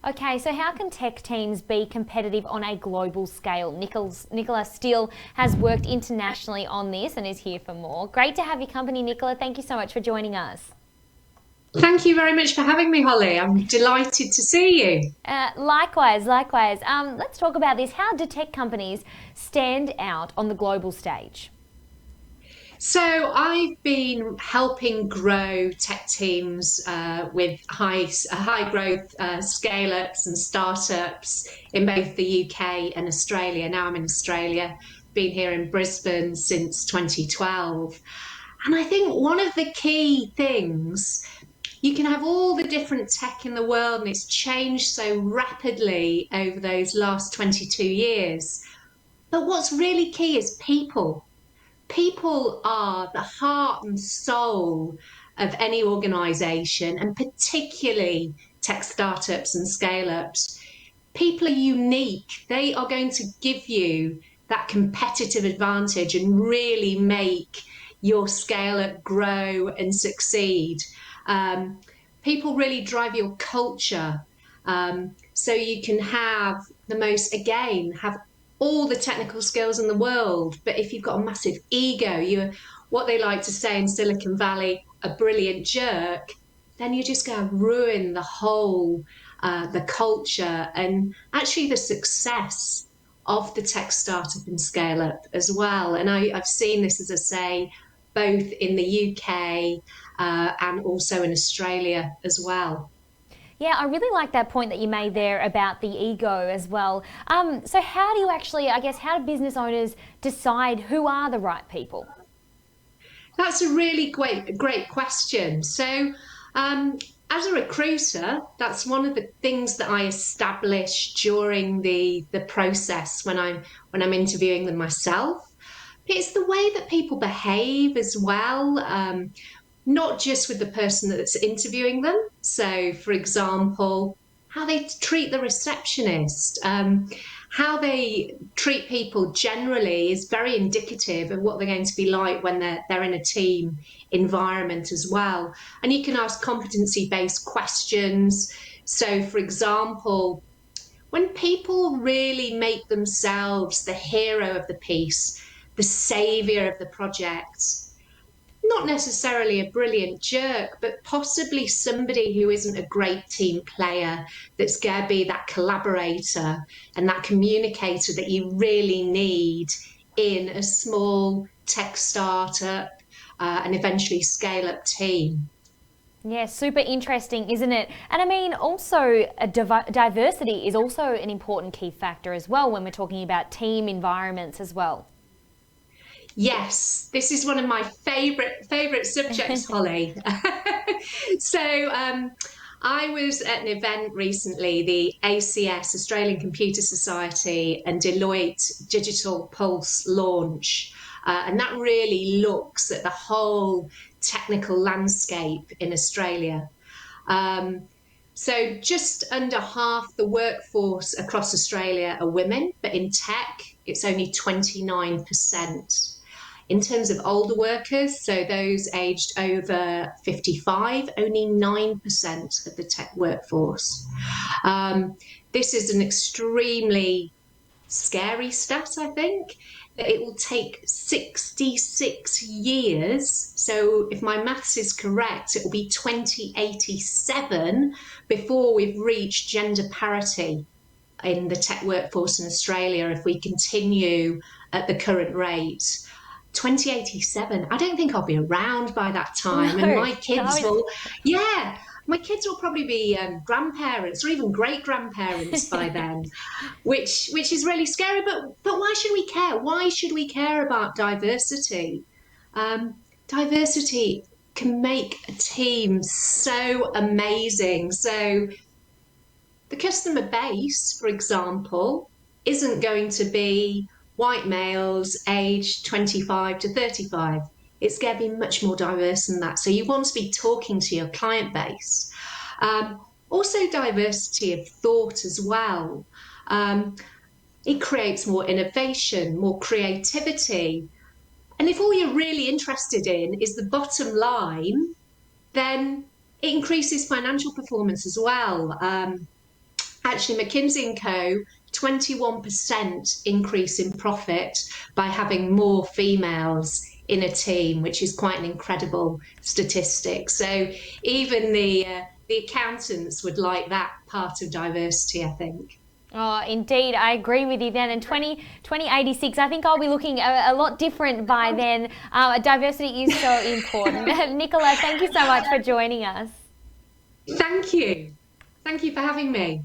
Okay, so how can tech teams be competitive on a global scale? Nicola Steel has worked internationally on this and is here for more. Great to have your company, Nicola. Thank you so much for joining us. Thank you very much for having me, Holly. I'm delighted to see you. Likewise. Let's talk about this. How do tech companies stand out on the global stage? So, I've been helping grow tech teams with high growth scale ups and startups in both the UK and Australia. Now I'm in Australia, been here in Brisbane since 2012. And I think one of the key things, you can have all the different tech in the world, and it's changed so rapidly over those last 22 years. But what's really key is people. People are the heart and soul of any organization, and particularly tech startups and scale ups. People are unique. They are going to give you that competitive advantage and really make your scale up grow and succeed. Um, People really drive your culture. So you can have have all the technical skills in the world, but if you've got a massive ego, you're what they like to say in Silicon Valley, a brilliant jerk, then you're just going to ruin the culture and actually the success of the tech startup and scale up as well. And I've seen this, as I say, both in the UK and also in Australia as well. Yeah, I really like that point that you made there about the ego as well. So how do you actually, I guess, how do business owners decide who are the right people? That's a really great question. So, um, as a recruiter, that's one of the things that I establish during the process when I'm interviewing them myself. It's the way that people behave as well. Not just with the person that's interviewing them. So, for example, how they treat the receptionist, how they treat people generally is very indicative of what they're going to be like when they're in a team environment as well. And you can ask competency based questions. So, for example, when people really make themselves the hero of the piece, the savior of the project, not necessarily a brilliant jerk, but possibly somebody who isn't a great team player, that's going to be that collaborator and that communicator that you really need in a small tech startup and eventually scale up team. Yeah, super interesting, isn't it? And I mean, also, diversity is also an important key factor as well when we're talking about team environments as well. Yes, this is one of my favourite subjects, Holly. So I was at an event recently, the ACS, Australian Computer Society, and Deloitte Digital Pulse launch. And that really looks at the whole technical landscape in Australia. Um, so just under half the workforce across Australia are women, but in tech, it's only 29%. In terms of older workers, so those aged over 55, only 9% of the tech workforce. Um, this is an extremely scary stat, I think, that it will take 66 years. So, if my maths is correct, it will be 2087 before we've reached gender parity in the tech workforce in Australia if we continue at the current rate. 2087, I don't think I'll be around by that time. And No, my no, kids will, yeah, my kids will probably be grandparents or even great grandparents by then, which is really scary. But why should we care? Why should we care about diversity? Diversity can make a team so amazing. So the customer base, for example, isn't going to be white males aged 25 to 35. It's going to be much more diverse than that. So you want to be talking to your client base. Also, diversity of thought as well. Um, it creates more innovation, more creativity. And if all you're really interested in is the bottom line, then it increases financial performance as well. Actually, McKinsey & Co. 21% increase in profit by having more females in a team, which is quite an incredible statistic. So even the accountants would like that part of diversity, I think. Oh, indeed, I agree with you then. And 2086, I think I'll be looking a lot different by then. Diversity is so important. Nicola, thank you so much for joining us. Thank you. Thank you for having me.